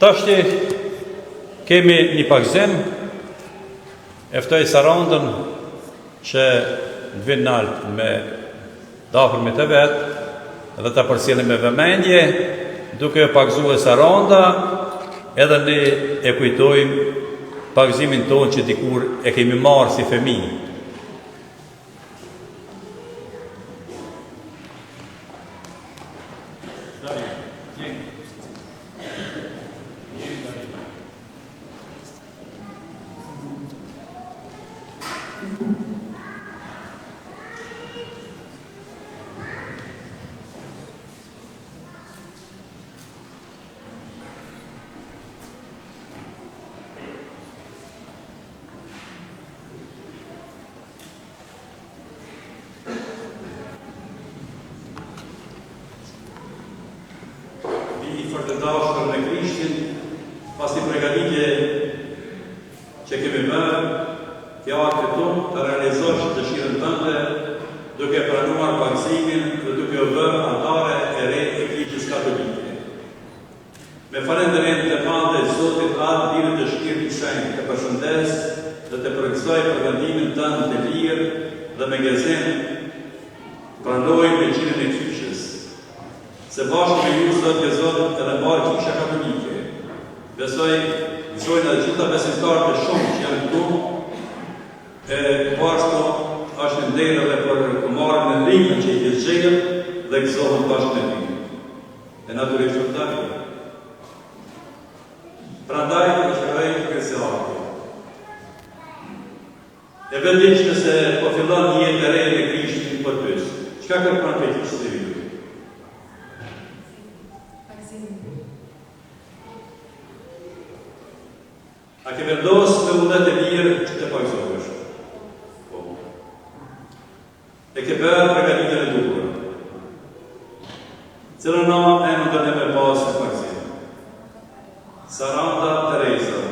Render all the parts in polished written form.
Tashti kemi një pagzim, eftoj Sarandën që në vinë naltë me dafër me të vetë dhe të përcjellim me vëmendje, duke pagzuar Saranda, edhe ne e kujtojmë pagzimin tonë që dikur e kemi marrë si fëmijë. Për të dashur me Krishtin, pas një pregaditje që kemi bërë, fjalët e tonë të realizosh dëshirën tënde, duke pranuar pagzimin dhe duke u bërë anëtare e re e Kishës Katolike. Me falënderim të madhe e Zotit atë dirë të Shpirtit Shenjtë të përshëndes dhe të përgëzoj përvendimin tënd të lirë dhe me gëzim pranoj me qinën e Kishës. Se bashkë me ju sot gëzot edhe marë Kisha Katolike. Besoj edhe gjitha besimtarët e shumë që janë këtu, po ashtu është në ndërë dhe për të marrë në limën që i gëzgjegën dhe gëzohën bashkë me limën. E naturisht qëtëtari. Prandaj të shkërëj kësë artë. E vendishme se po fillon një jetë e rejë me Krishtin për pysë. Qka kërkan për Kishës e ju? A ke vendosë me undet e mirë që të pagzohesh? Po. E ke bërë pregaditjen e duhur. Cilën nama e më dëne me pasë në pagzim? Saranda Teresa.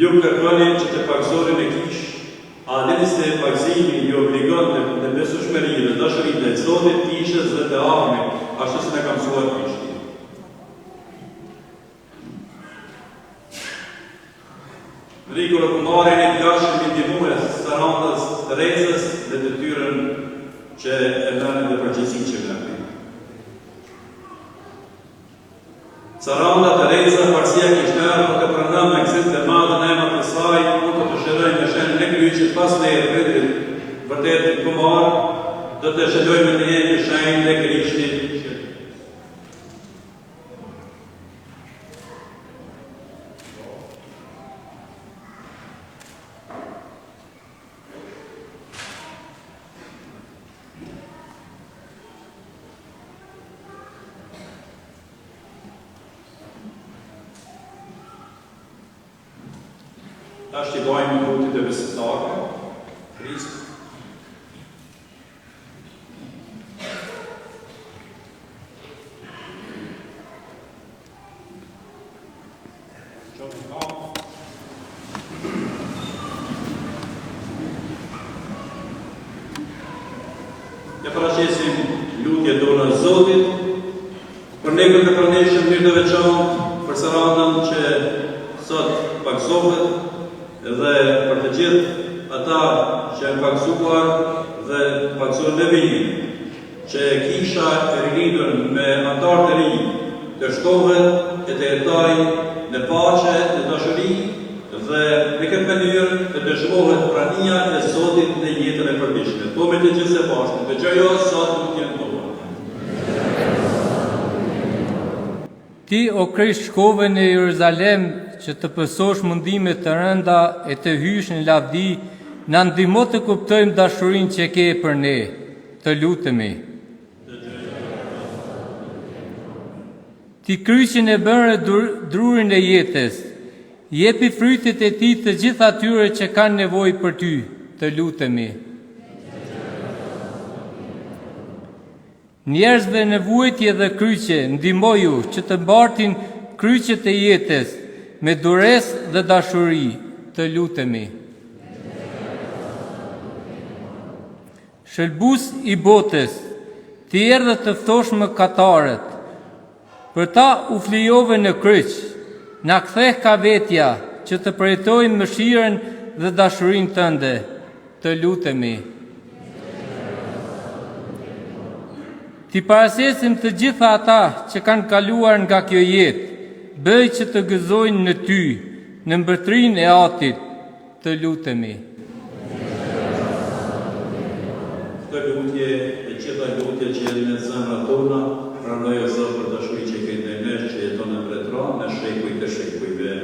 Ju kërkoni që të pagzori me Kish, a dini se pagzimi ju obligon në besueshmëri dhe dashurinë e Zotit, Kishës dhe të afërmit, ashtu si na ka mësuar Krishti. Rikur të marrin e djashëm i ndihmues Sarandës Teresës dhe detyrën që e merren dhe përgjegjësinë që merren. Saranda Teresa, parësia kishtar, po të pranon me gëzim të madh në emër të saj, mund të shërojë me shenjën e kryqit pas ne e vendit vërtet të kumar, do të shëllojmë në jetë shenjën e Krishtit. Ashtë i dojmë në rutit e besimtarëve, Krist. Ja paraqesim lutje tonë në Zotit, për ne këtë praneshëm mirë të veçantë, për Sarandën që sot pagzohet, dhe për të gjithë ata që janë pagzuar dhe pagzuar me vijin, që Kisha e rinitur me antar të rinj të shtohet e të jetojë në paqe, në dashuri dhe në këtë mënyrë të dëshmohet prania e Zotit në jetën e përditshme. Po me të gjithë së bashku, dëgjojo sot lutjen tonë. Ti, o Krisht, shkove në Jeruzalem që të pësosh mundimet të rënda e të hysh në lavdi, na ndihmo të kuptojmë dashurinë që ke për ne. Të lutemi. Ti kryqin e bërë drurin e jetës, jepi frytet e ti të gjitha atyre që kanë nevojë për ty. Të lutemi. Njerëzve në vuajtje dhe kryqe, ndihmoju që të mbartin kryqet e jetës me duresë dhe dashuri. Të lutemi. Shëlbus i botës, ti erdhe të ftosh mëkatarët, Për ta u flijove në kryq, na ktheh ka vetja që të përjetojmë mëshirën dhe dashurinë tënde. Të lutemi. Ti parasesim të gjitha ata që kanë kaluar nga kjo jetë, bëj që të gëzojnë në ty, në mbretërinë e Atit. Të lutemi. Këtë lutje e gjitha lutje që jenë në zemrat tona, pranoj o Zot për dashuri që ke ndaj nesh që jeton në mbretëra në shekuj të shekujve.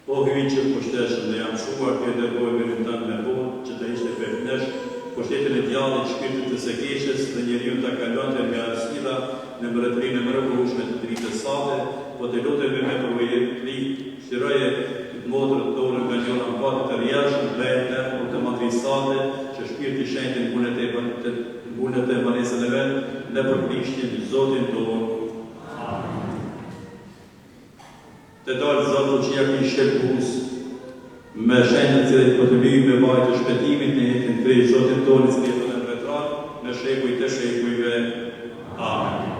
O hyjë që pushteshëm dhe jam shuar të dërgojë në tënë me punë që të ishte përknesh, pushtetin e djallit shpirtit të sekeshës dhe njeriu ta kalonte me arsila në mbretërinë e mrekullueshme të dritës sate, po të lutemi me përvojëri, shiroje motrët tonë nga njëra në patë të rjashëm, bëjnë për të matrisate, që shpirti shenjtë në mbunet e manesën e vetë, në për Krishtin, Zotin tonë. Të dalë Zotë që jak një shqepus, me shenjtë cilët për të lyjë me bajtë të shpetimit në jetën të i Zotin tonë, që jetën e mbretërat, në shekuj të shekujve. Amen.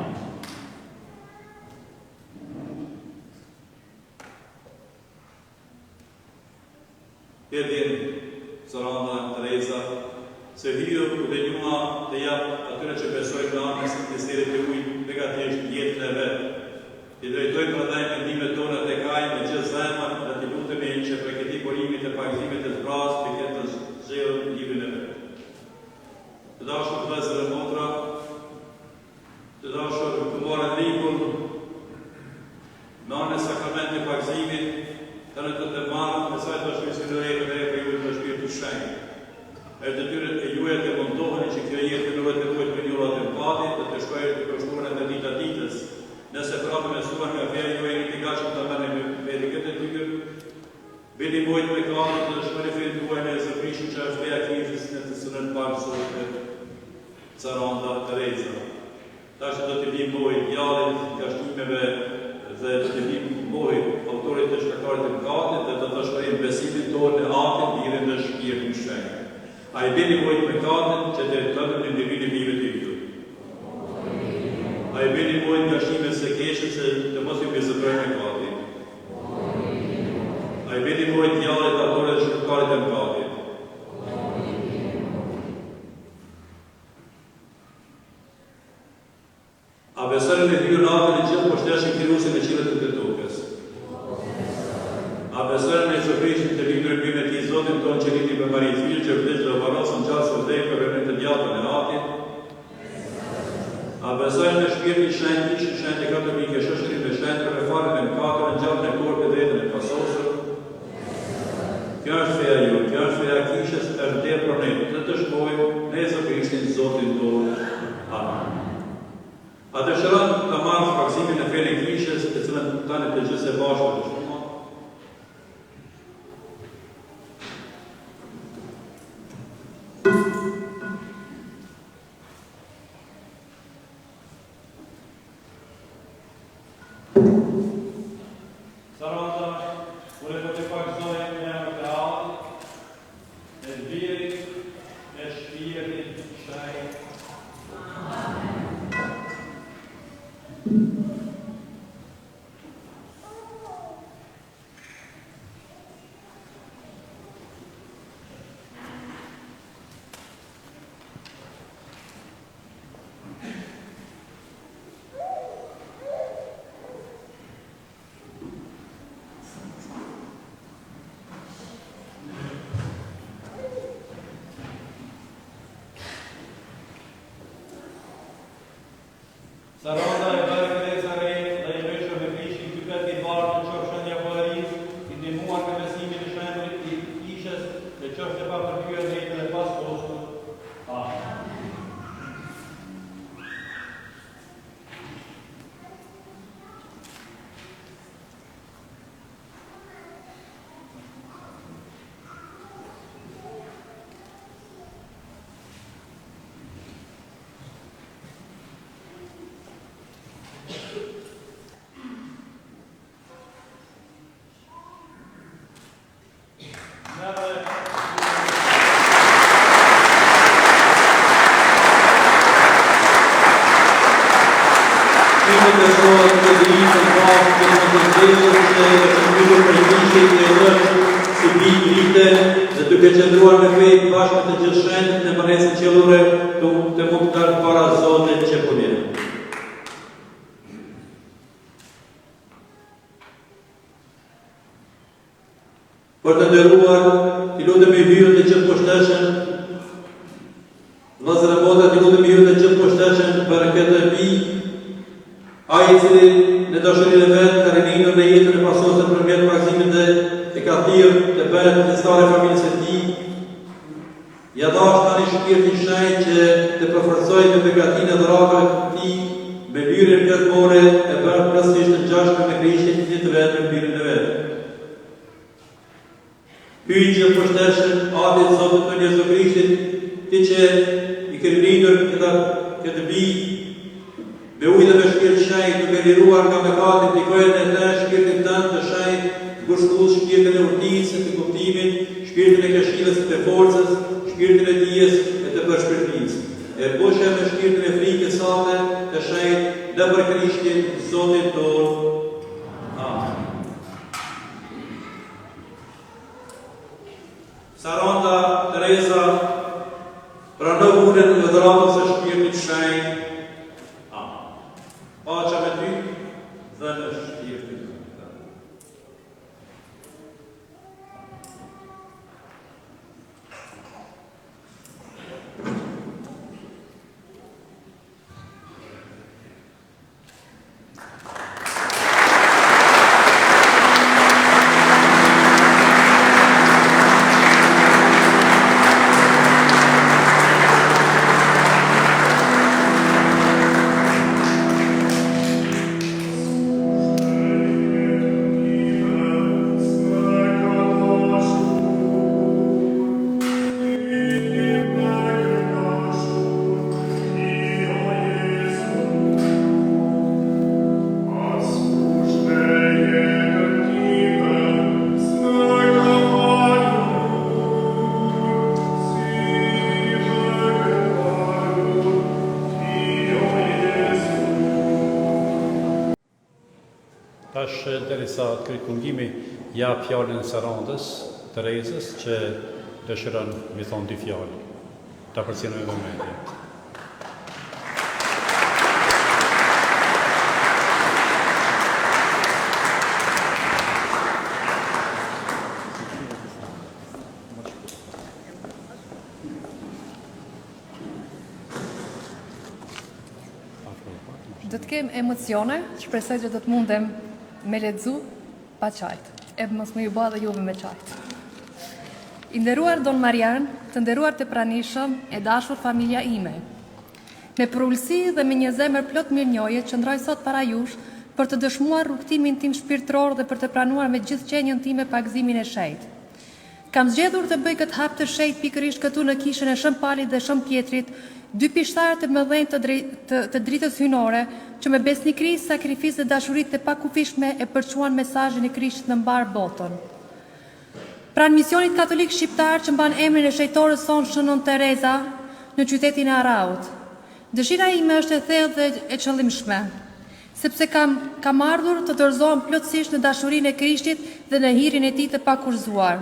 Edin, Saranda, Teresa, se hyjo dhe njuma të japë atyre që besojnë në anës të misterit të ujë negatisht jetën e vetë. I drejtojmë për dhe mendime tonë të kaj me gjithë zemër dhe të lutemi që për këti borimit e pagzimit e të vrasë të këtë zhjellë në livin e vetë. Të dashur vëllezër e motra, të dashur të morën likur me anë e sakramentit e pagzimit, të në të marë me sajtë të shmisënërejtë dhe e për ju të shpirtu shenjë. E të tyre e juet e mundoheni që kjo jetë në vetë të për njëllat e patit dhe të shkojë të përshkuarën dhe dita ditës. Nëse prapë me suar nga feja ju e një të gachëm të mene me këtë të tykër, bini mojtë me kanët dhe shkojnë e fejtë duajnë e zëprishën që është feja kishës në të sënën parë sotë Saranda Teresa. Ta që do të bim mojtë djallit nga shtimeve dhe do të bim mojtë autorit të shkakarit të mkatit dhe do të shkojnë besimin tonë në Atin, Birën dhe Shpirtin shenjë. A i bini mojtë mekatin që të rritëtëm në ndivinë vive të ju. A i bini mojtë nga shime se keshën që të mos ju bezëprojnë mekatin. A i bini mojtë djallit autorit të shkakarit të mkatit. A besërën e hyrë natën e gjithë poshteshin Kirusin e qilet të tokës. A besërën e Zofrishin të lindur e bime ti Zotin tonë që riti për Marijë Filë që vdëgjë dhe varosën gjatë së vdej për rëmën të djatën e Atit. A besërën e shpirtin shenjë, ishën shenjë e katolike, shëshërin dhe shenjë për e farën e mkatër në gjatë në korpë dhe jetën e pasosër. Kjo është feja ju, kjo është feja kishës e vdej për ne, të shkojmë ne Zofrishin Zotin tonë. Amen. A të shëran të marë faksimin e fejnë e kishës, të cilën tani të gjithë se bashkë të shumë. Saranda, kure të të pakzojnë në emër të Atit, e Birit, e Shpirtit shenjë. Saranda e bërë Teresa Rejtë dhe i rëshë me Krishtin të këtë i barë të qërshën një vëlëris, i dimuar me besimin e shembrit i kishës dhe qërshë e pa përpyër dhe jetën e pas postë. Amen. Never përveshës që është mbyllur për Krishtin e është si vite dhe duke qëndruar me fejt bashkë me të gjithë shenjtë në banesën qiellore të mundtar para Zotit që po vjen. Për të nderuar, t'i lutemi hyrën të gjithë poshteshën, vëllezër e motra, t'i lutemi hyrën të gjithë poshteshën për këtë bi, ai i cili në dashurinë e vet ka rininur në jetën e pasosur përmjet praktikimit e ka thirrë të bëhet pjesëtar e familjes së tij. Ja dash tani shpirtin shenjtë që të përforcojë me begatinë e dhëravave të tij, me hyrjen plotësore e bërë plotësisht të ngjashme me Krishtin një të vetë në hyrjen e vet. Hyjë poshteshën atit Zotit të Jezu Krishtit, ti që i ke rininur këtë bi, me ujë dhe me shpirt shenjtë, duke liruar nga mëkatet, nikojën e të shpirtin tënd të shenjtë, ngushëllues shpirtin e urtësisë, të kuptimit, shpirtin e këshillës të forcës, shpirtin e dijes e të përshpirtnisë. E bushe me shpirtin e frikës sate të shenjtë në për Krishtin Zotin tonë. Amen. Saranda Teresa, pranoj urën e dhuratës së shpirtit shenjtë. Amen. Paqja me ty dhe në shpirtin. Tash derisa të kryet kungimi, jap fjalën Sarandës Teresës që dëshiron mi thonë dy fjalë. Ta përcjellojmë momentin. Do të kem emocione, shpresoj që do të mundem me lexu pa qajt, e mos më ju bë dhe juve me qajt. I nderuar Don Marian, të nderuar të pranishëm e dashur familja ime. Me përullësi dhe me një zemër plot mirënjohje qëndroj sot para jush për të dëshmuar rrugtimin tim shpirtëror dhe për të pranuar me gjithë qenjën time pagëzimin e shejt. Kam zgjedhur të bëj këtë hap të shejt pikërisht këtu në kishën e Shën Palit dhe Shën Pjetrit, dy pishtarë të mëdhenj të dritës hynore, që me besnikëri, sakrifisë dhe dashurit të pakufishme e përçuan mesazhin e Krishtit në mbar botën. Pranë misionit katolik shqiptar që mban emrin e shejtores son Shënon Teresa në qytetin e Araut. Dëshira ime është e thellë dhe e qëllimshme, sepse kam ardhur të dorëzohem plotësisht në dashurinë e Krishtit dhe në hirin e tij të pakurrëzuar.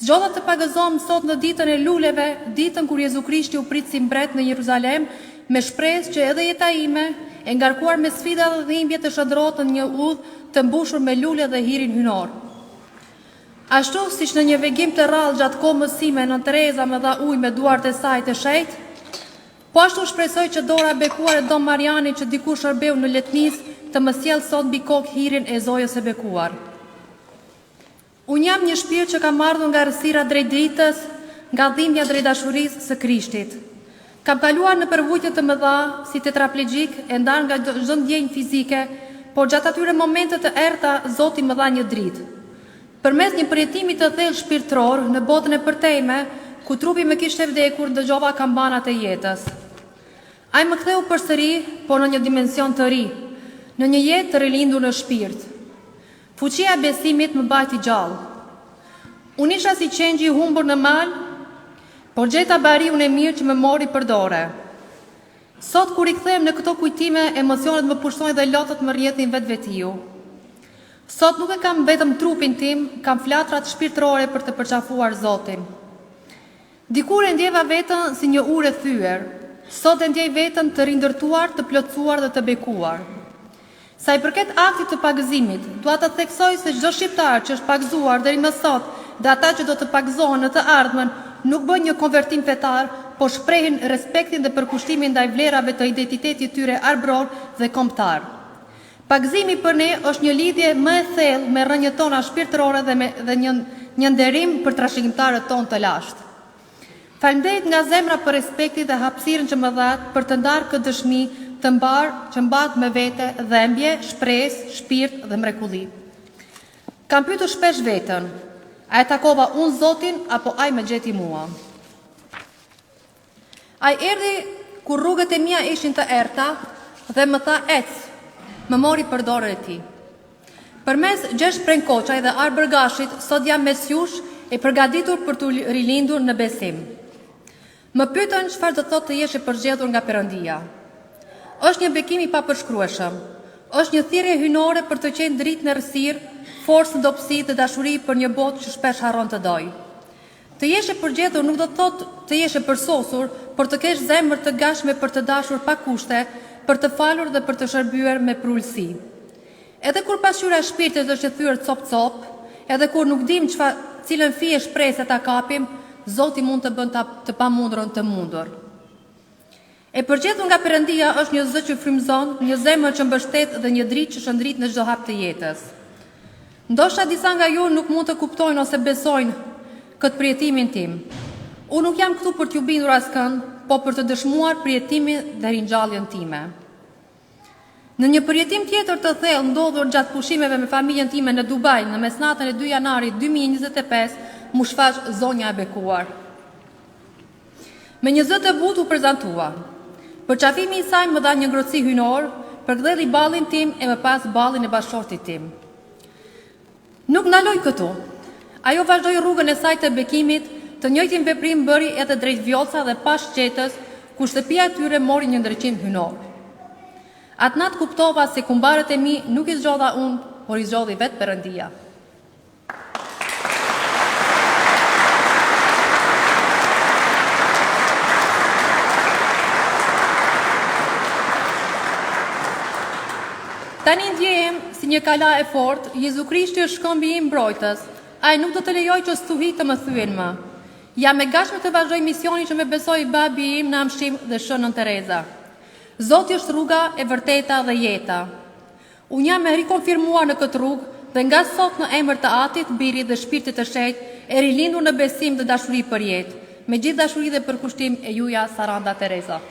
Zgjodha të pagëzohem sot në ditën e luleve, ditën kur Jezu Krishti u prit si mbret në Jeruzalem, me shpresë që edhe jeta ime, e ngarkuar me sfida dhe dhimbje, të shndrohet në një udhë të mbushur me lule dhe hirin hynor. Ashtu siç në një vegim të rrallë gjatë kohës sime Nën Tereza më dha ujë me duart e saj të shejt, po ashtu shpresoj që dora e bekuar e Don Marianit që diku shërbeu në Letnis të më sjellë sot mbi kokë hirin e Zojës e bekuar. Unë jam një shpirt që kam ardhur nga errësira drejt dritës, nga dhimbja drejt dashurisë së Krishtit. Kam kaluar në përvujtje të mëdha si tetraplegjik e ndar nga çdo ndjenjë fizike, por gjatë atyre momente të errta Zoti më dha një dritë. Përmes një përjetimi të thellë shpirtëror në botën e përtejme, ku trupi më kishte vdekur, dëgjova kambanat e jetës. Ai më ktheu përsëri, por në një dimension të ri, në një jetë të rilindur në shpirt. Fuqia e besimit më bajti gjallë. Unë isha si qengji i humbur në mal, por gjeta bariun e mirë që më mori për dore. Sot kur i kthehem në këto kujtime, emocionet më pushtojnë dhe lotët më rrjedhin vetvetiu. Sot nuk e kam vetëm trupin tim, kam flatrat shpirtërore për të përqafuar Zotin. Dikur e ndjeva vetën si një urë e thyer, sot e ndjej vetën të rindërtuar, të plotësuar dhe të bekuar. Sa i përket aktit të pagëzimit, dua të theksoj se çdo shqiptar që është pagëzuar deri më sot dhe ata që do të pagëzohen në të ardhmen nuk bëjnë një konvertim fetar, po shprehin respektin dhe përkushtimin ndaj vlerave të identitetit tyre arbror dhe kombëtar. Pagëzimi për ne është një lidhje më e thellë me rrënjët tona shpirtërore dhe një nderim për trashëgimtarët tonë të lashtë. Faleminderit nga zemra për respektin dhe hapësirën që më dhat për të ndarë këtë dëshmi të mbar që mbat me vete dhembje, shpresë, shpirt dhe mrekulli. Kam pyetur shpesh veten, a e takova unë Zotin apo ai më gjeti mua? Ai erdhi kur rrugët e mia ishin të errta dhe më tha ec. Më mori për dorën e tij. Përmes Gjergj Prenkoçaj dhe Arber Gashit, sot jam mes jush e përgatitur për të rilindur në besim. Më pyetën çfarë do thotë të jesh e përzgjedhur nga Perëndia. Është një bekim i papërshkrueshëm. Është një thirrje hyjnore për të qenë dritë në errësirë, forcë, dobësi dhe dashuri për një botë që shpesh harron të dojë. Të jesh e përgjedhur nuk do të thotë të jesh e përsosur, por të kesh zemër të gatshme për të dashur pa kushte, për të falur dhe për të shërbyer me prullësi. Edhe kur pasqyra e shpirtit është e thyer cop-cop, edhe kur nuk dim cilën fije shpresë ta kapim, Zoti mund të bën të pamundurën të mundur. E përgjedhur nga Perëndia është një zë që frymëzon, një zemër që mbështet dhe një dritë që shëndrit në çdo hap të jetës. Ndoshta disa nga ju nuk mund të kuptojnë ose besojnë këtë përjetimin tim. Unë nuk jam këtu për t'ju bindur askënd, po për të dëshmuar përjetimin dhe ringjalljen time. Në një përjetim tjetër të thellë ndodhur gjatë pushimeve me familjen time në Dubai në mesnatën e 2 janarit 2025, mu shfaq zonja e bekuar. Me një zë të butë u prezantua. Përqafimi i saj më dha një ngrohtësi hyjnor, përktheli ballin tim e më pas ballin e bashortit tim. Nuk ndaloj këtu. Ajo vazhdoi rrugën e saj të bekimit, të njëjtin veprim bëri edhe drejt Vjoca dhe pas Qetës, ku shtëpia e tyre mori një ndriçim hyjnor. Atë natë kuptova se kumbarët e mi nuk i zgjodha unë, por i zgjodhi vetë Perëndia. Tani ndjehem si një kala e fortë, Jezu Krishti është shkëmbi im mbrojtës. Ai nuk do të lejoj që stuhi të më thyen më. Jam e gatshme të vazhdoj misionin që më besoi babi im në Amshim dhe Shënën Tereza. Zoti është rruga e vërteta dhe jeta. Unë jam e rikonfirmuar në këtë rrugë dhe nga sot në emër të Atit, Birit dhe Shpirtit të Shenjtë, e rilindur në besim dhe dashuri për jetë. Me gjithë dashuri dhe përkushtim e juja Saranda Tereza.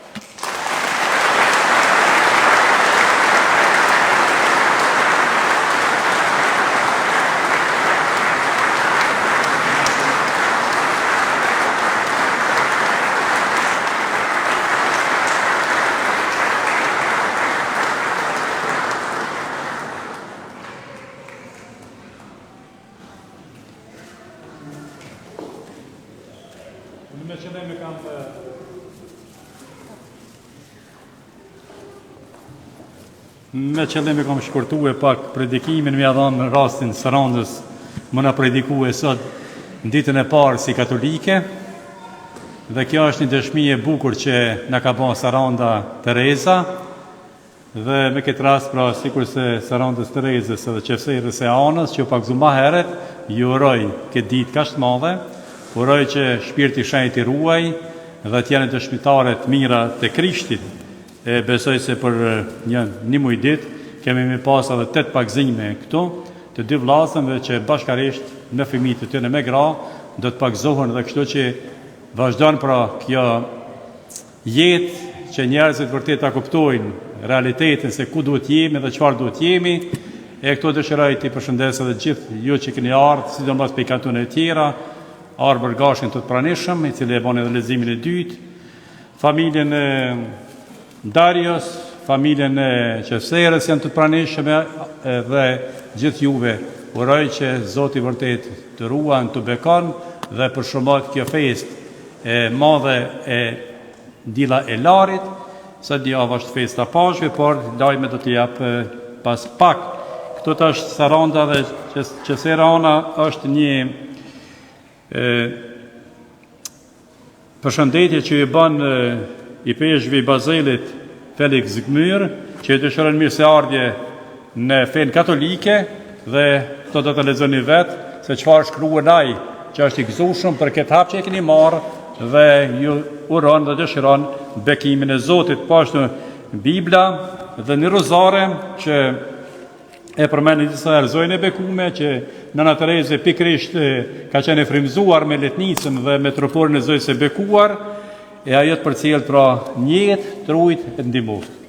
Me qëllim e kam shkurtu e pak predikimin, me adhanë në rastin Sarandës më në prediku e sot në ditën e parë si katolike, dhe kjo është një dëshmi e bukur që në ka bën Saranda Tereza, dhe me këtë rast, pra sikur se Sarandës Terezës edhe qefserës e anës, që u pakzu ma heret, ju uroj këtë ditë kashtë madhe, uroj që shpirti shenjtë i ruaj, dhe t'jene dëshmitaret mira të Krishtit. E besoj se për një muj ditë kemi me pas edhe 8 pagëzime këtu, të 2 vllazëve që bashkarisht me fëmijët e tyre me gra do të pagëzohen, dhe kështu që vazhdon pra kjo jetë që njerëzit vërtet ta kuptojnë realitetin se ku duhet jemi dhe çfarë duhet jemi. E këtu dëshiroj të përshëndes edhe gjithë ju që keni ardhur, sidomos për kantoneve të tjera, Arber Gashin të pranishëm, i cili e bën edhe leximin e dytë, familjen e Darius, familjen e qefserës janë të pranishme, dhe gjithë juve uroj që Zoti vërtet të ruan, të bekon dhe përshëmbat kjo fest e madhe e Dila e Larit, sa dia është festa pashve, por lajme do të jap pas pak këtu është Saranda dhe që Serana është një përshëndetje që i bën i peshëve i Bazelit Felix Gmyr, që i dëshiron mirëseardhje në fen katolike dhe këto do të lexoni vetë se çfarë shkruan ai, që është i gëzueshëm për këtë hap që e keni marrë dhe ju uron dhe dëshiron bekimin e Zotit. Po ashtu Bibla dhe një rozare që e përmendin disa herë e bekume që Nëna Tereze pikrisht ka qenë e frymzuar me letnicën dhe me troporin e Zojës e bekuar, e ajo të përcjell pra njët, trujt e ndihmoft.